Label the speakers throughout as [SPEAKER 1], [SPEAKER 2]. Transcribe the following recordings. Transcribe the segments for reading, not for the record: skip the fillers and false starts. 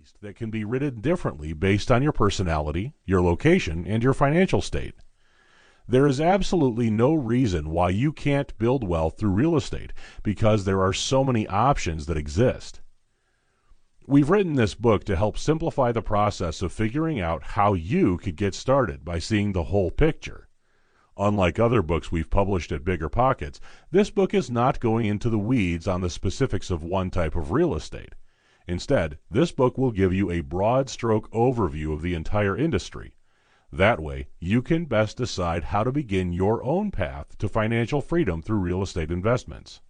[SPEAKER 1] beast that can be ridden differently based on your personality, your location, and your financial state. There is absolutely no reason why you can't build wealth through real estate because there are so many options that exist. We've written this book to help simplify the process of figuring out how you could get started by seeing the whole picture. Unlike other books we've published at Bigger Pockets, this book is not going into the weeds on the specifics of one type of real estate. Instead, this book will give you a broad stroke overview of the entire industry. That way, you can best decide how to begin your own path to financial freedom through real estate investments.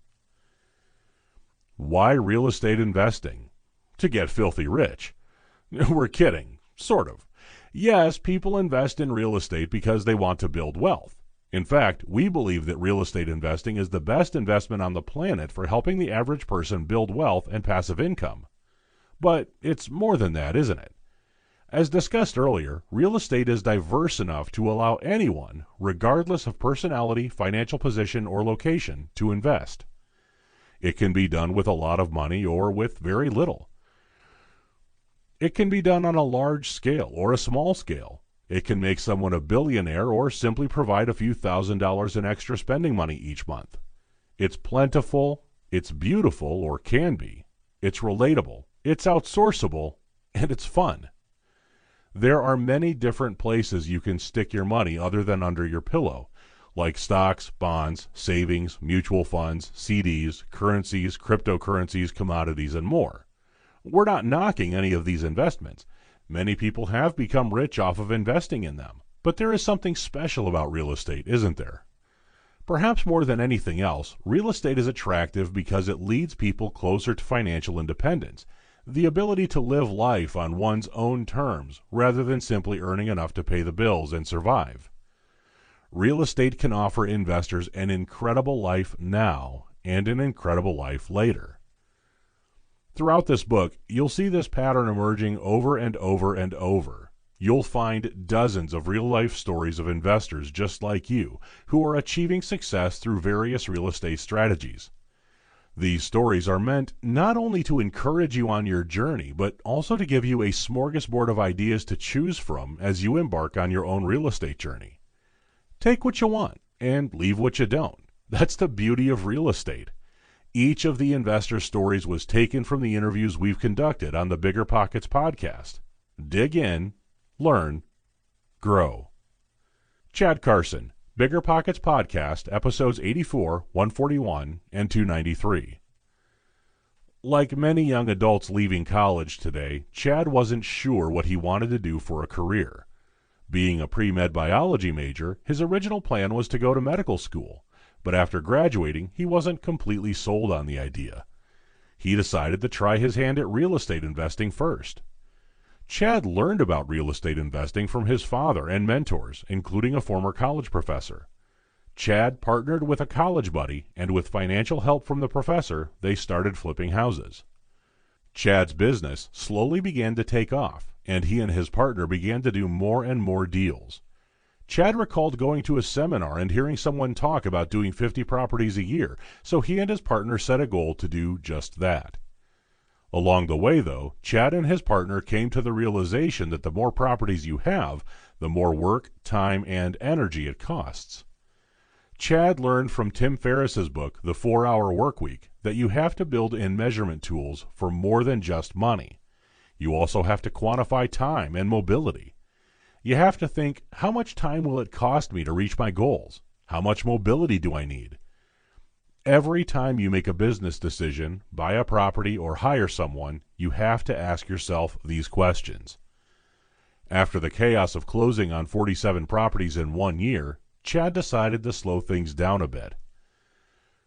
[SPEAKER 1] Why real estate investing? To get filthy rich. We're kidding, sort of. Yes, people invest in real estate because they want to build wealth. In fact, we believe that real estate investing is the best investment on the planet for helping the average person build wealth and passive income. But it's more than that, isn't it? As discussed earlier, real estate is diverse enough to allow anyone, regardless of personality, financial position, or location, to invest. It can be done with a lot of money or with very little. It can be done on a large scale or a small scale. It can make someone a billionaire or simply provide a few $1,000s in extra spending money each month. It's plentiful, it's beautiful or can be, it's relatable, it's outsourceable, and it's fun. There are many different places you can stick your money other than under your pillow, like stocks, bonds, savings, mutual funds, CDs, currencies, cryptocurrencies, commodities, and more. We're not knocking any of these investments. Many people have become rich off of investing in them, but there is something special about real estate, isn't there? Perhaps more than anything else, real estate is attractive because it leads people closer to financial independence, the ability to live life on one's own terms rather than simply earning enough to pay the bills and survive. Real estate can offer investors an incredible life now and an incredible life later. Throughout this book, you'll see this pattern emerging over and over and over. You'll find dozens of real-life stories of investors just like you who are achieving success through various real estate strategies. These stories are meant not only to encourage you on your journey, but also to give you a smorgasbord of ideas to choose from as you embark on your own real estate journey. Take what you want and leave what you don't. That's the beauty of real estate. Each of the investor stories was taken from the interviews we've conducted on the Bigger Pockets podcast. Dig in, learn, grow. Chad Carson, Bigger Pockets Podcast, episodes 84, 141, and 293. Like many young adults leaving college today, Chad wasn't sure what he wanted to do for a career. Being a pre-med biology major, his original plan was to go to medical school, but after graduating, he wasn't completely sold on the idea. He decided to try his hand at real estate investing first. Chad learned about real estate investing from his father and mentors, including a former college professor. Chad partnered with a college buddy, and with financial help from the professor, they started flipping houses. Chad's business slowly began to take off, and he and his partner began to do more and more deals. Chad recalled going to a seminar and hearing someone talk about doing 50 properties a year, so he and his partner set a goal to do just that. Along the way, though, Chad and his partner came to the realization that the more properties you have, the more work, time, and energy it costs. Chad learned from Tim Ferriss's book, The 4-Hour Workweek, that you have to build in measurement tools for more than just money. You also have to quantify time and mobility. You have to think, how much time will it cost me to reach my goals? How much mobility do I need? Every time you make a business decision, buy a property, or hire someone, you have to ask yourself these questions. After the chaos of closing on 47 properties in 1 year, Chad decided to slow things down a bit.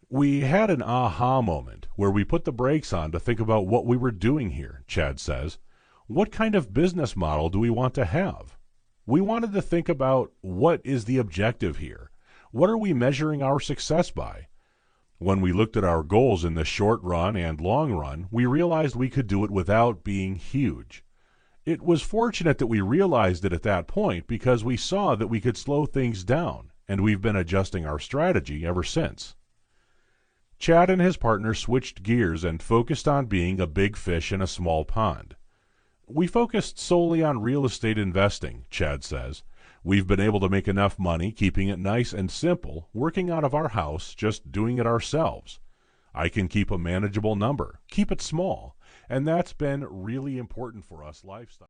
[SPEAKER 1] We had an aha moment where we put the brakes on to think about what we were doing here, Chad says. What kind of business model do we want to have? We wanted to think about what is the objective here? What are we measuring our success by? When we looked at our goals in the short run and long run, we realized we could do it without being huge. It was fortunate that we realized it at that point because we saw that we could slow things down, and we've been adjusting our strategy ever since. Chad and his partner switched gears and focused on being a big fish in a small pond. We focused solely on real estate investing, Chad says. We've been able to make enough money keeping it nice and simple, working out of our house, just doing it ourselves. I can keep a manageable number, keep it small, and that's been really important for us lifestyle.